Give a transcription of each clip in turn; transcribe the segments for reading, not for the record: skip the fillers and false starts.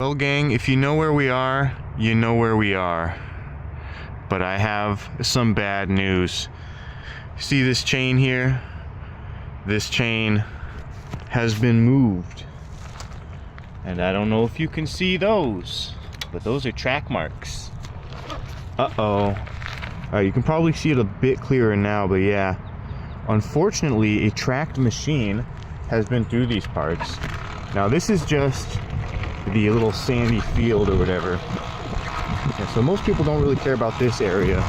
Well, gang, if you know where we are, you know where we are. But I have some bad news. See this chain here? This chain has been moved. And I don't know if you can see those, but those are track marks. Uh-oh. Alright, you can probably see it a bit clearer now, but yeah. Unfortunately, a tracked machine has been through these parts. Now this is just the little sandy field or whatever. Yeah, so most people don't really care about this area.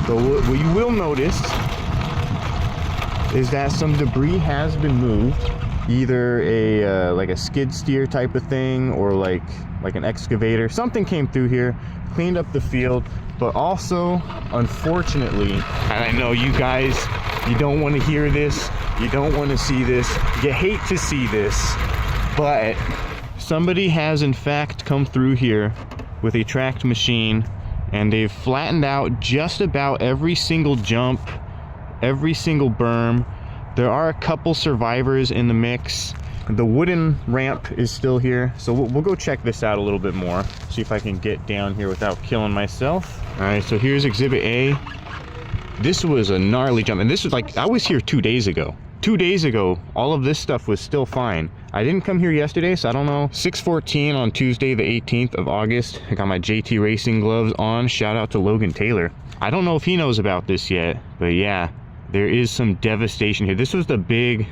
So what you will notice is that some debris has been moved, either a like a skid steer type of thing, or like an excavator. Something came through here, cleaned up the field, but also, unfortunately, and I know you guys, you don't want to hear this, you don't want to see this, you hate to see this, but somebody has in fact come through here with a tracked machine, and they've flattened out just about every single jump, every single berm. There are a couple survivors in the mix. The wooden ramp is still here, so we'll go check this out a little bit more, see if I can get down here without killing myself. All right, so here's exhibit A. This was a gnarly jump, and this was like, I was here 2 days ago. 2 days ago, all of this stuff was still fine. I didn't come here yesterday, so I don't know. 6:14 on Tuesday, the 18th of August. I got my JT Racing gloves on. Shout out to Logan Taylor. I don't know if he knows about this yet, but yeah, there is some devastation here. This was the big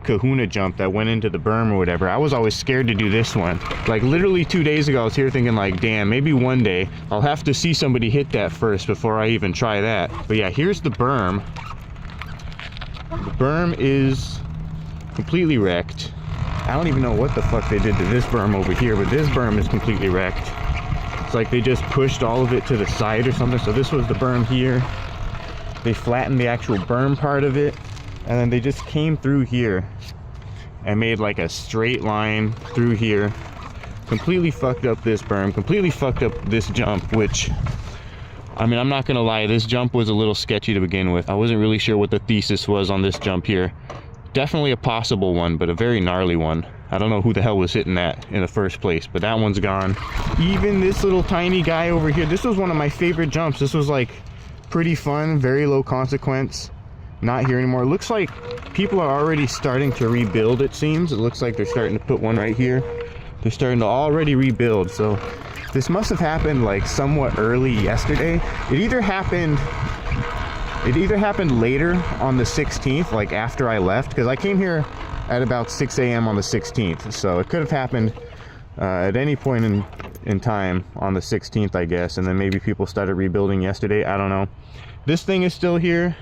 kahuna jump that went into the berm or whatever. I was always scared to do this one. Like literally 2 days ago, I was here thinking like, damn, maybe one day I'll have to see somebody hit that first before I even try that. But yeah, here's the berm. The berm is completely wrecked. I don't even know what the fuck they did to this berm over here, but this berm is completely wrecked. It's like they just pushed all of it to the side or something. So this was the berm here. They flattened the actual berm part of it, and then they just came through here and made like a straight line through here. Completely fucked up this berm, completely fucked up this jump, which, I mean, I'm not gonna lie, this jump was a little sketchy to begin with. I wasn't really sure what the thesis was on this jump here. Definitely a possible one, but a very gnarly one. I don't know who the hell was hitting that in the first place, but that one's gone. Even this little tiny guy over here, this was one of my favorite jumps. This was like pretty fun, very low consequence. Not here anymore. It looks like people are already starting to rebuild, it seems. It looks like they're starting to put one right here. They're starting to already rebuild, so this must have happened like somewhat early yesterday. It either happened later on the 16th, like after I left, because I came here at about 6 a.m. on the 16th, so it could have happened at any point in time on the 16th, I guess, and then maybe people started rebuilding yesterday. I don't know. This thing is still here.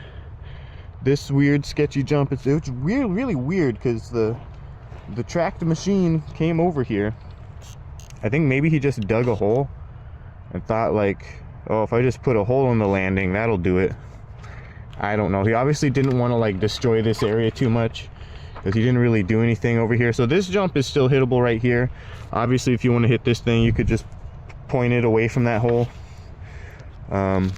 This weird sketchy jump, it's weird, really weird, because the tracked machine came over here. I think maybe he just dug a hole and thought like, oh, if I just put a hole in the landing, that'll do it. I don't know. He obviously didn't want to like destroy this area too much, because he didn't really do anything over here. So this jump is still hittable right here. Obviously, if you want to hit this thing, you could just point it away from that hole. I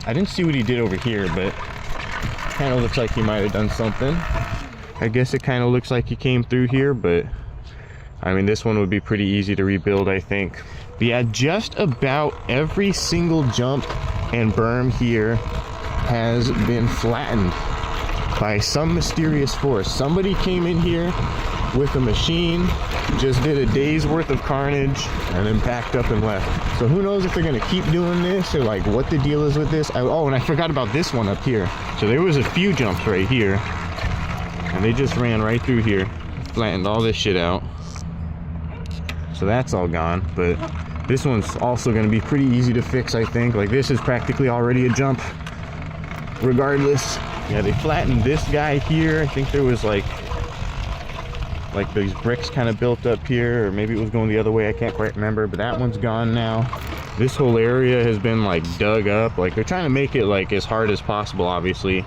didn't see what he did over here, but kind of looks like he might have done something. I guess it kind of looks like he came through here, but I mean, this one would be pretty easy to rebuild, I think. But yeah, just about every single jump and berm here has been flattened by some mysterious force. Somebody came in here with a machine, just did a day's worth of carnage, and then packed up and left. So who knows if they're gonna keep doing this, or like what the deal is with this. Oh, and I forgot about this one up here. So there was a few jumps right here, and they just ran right through here, flattened all this shit out. So that's all gone, but this one's also gonna be pretty easy to fix, I think. Like this is practically already a jump regardless. Yeah, they flattened this guy here. I think there was like these bricks kind of built up here, or maybe it was going the other way, I can't quite remember, but that one's gone now. This whole area has been like dug up. Like they're trying to make it like as hard as possible, obviously.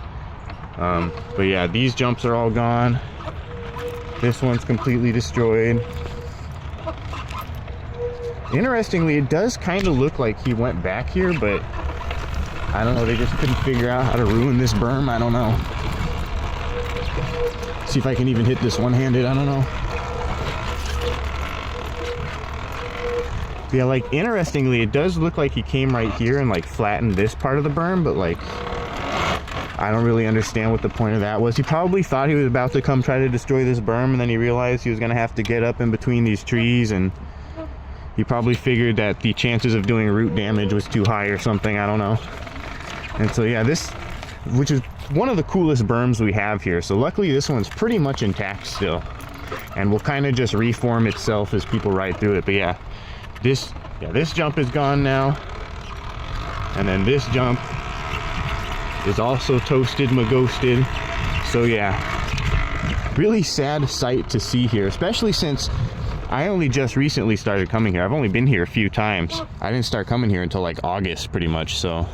But yeah, these jumps are all gone. This one's completely destroyed. Interestingly, it does kind of look like he went back here, but I don't know, they just couldn't figure out how to ruin this berm. I don't know. See if I can even hit this one-handed, I don't know. Yeah, like, interestingly, it does look like he came right here and like flattened this part of the berm, but like, I don't really understand what the point of that was. He probably thought he was about to come try to destroy this berm, and then he realized he was gonna have to get up in between these trees, and he probably figured that the chances of doing root damage was too high or something, I don't know. And so yeah, this, which is one of the coolest berms we have here. So luckily this one's pretty much intact still, and will kind of just reform itself as people ride through it. But yeah, this jump is gone now, and then this jump is also toasted, maghosted. So yeah, really sad sight to see here, especially since I only just recently started coming here. I've only been here a few times. I didn't start coming here until like August pretty much, so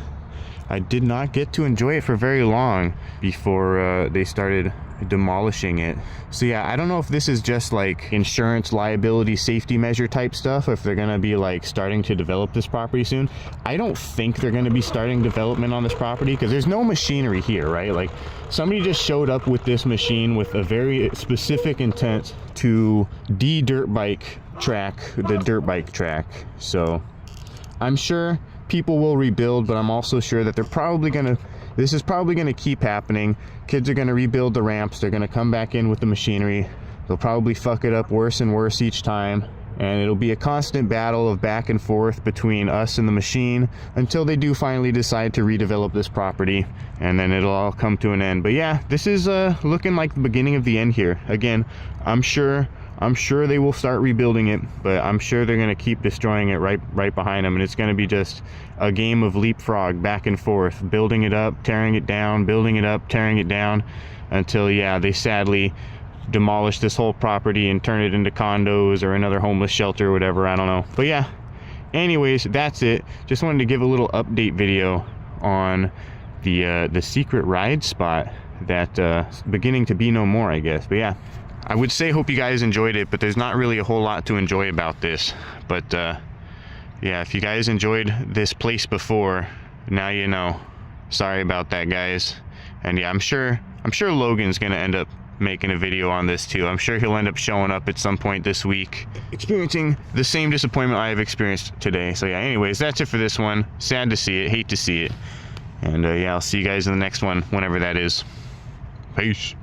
I did not get to enjoy it for very long before they started demolishing it. So yeah, I don't know if this is just like insurance liability safety measure type stuff, if they're gonna be like starting to develop this property soon. I don't think they're gonna be starting development on this property because there's no machinery here, right? Like, somebody just showed up with this machine with a very specific intent to de-dirt bike track the dirt bike track. So I'm sure people will rebuild, but I'm also sure that they're probably gonna, this is probably gonna keep happening. Kids are gonna rebuild the ramps, they're gonna come back in with the machinery, they'll probably fuck it up worse and worse each time, and it'll be a constant battle of back and forth between us and the machine until they do finally decide to redevelop this property, and then it'll all come to an end. But yeah, this is looking like the beginning of the end here. Again, I'm sure they will start rebuilding it, but I'm sure they're going to keep destroying it right behind them, and it's going to be just a game of leapfrog back and forth, building it up, tearing it down, building it up, tearing it down, until yeah, they sadly demolish this whole property and turn it into condos or another homeless shelter or whatever, I don't know. But yeah, anyways, that's it. Just wanted to give a little update video on the secret ride spot that beginning to be no more, I guess. But yeah, I would say hope you guys enjoyed it, but there's not really a whole lot to enjoy about this. But yeah, if you guys enjoyed this place before, now you know. Sorry about that, guys. And yeah, I'm sure Logan's gonna end up making a video on this too. I'm sure he'll end up showing up at some point this week, experiencing the same disappointment I have experienced today. So yeah, anyways, that's it for this one. Sad to see it, hate to see it. And yeah, I'll see you guys in the next one, whenever that is. Peace.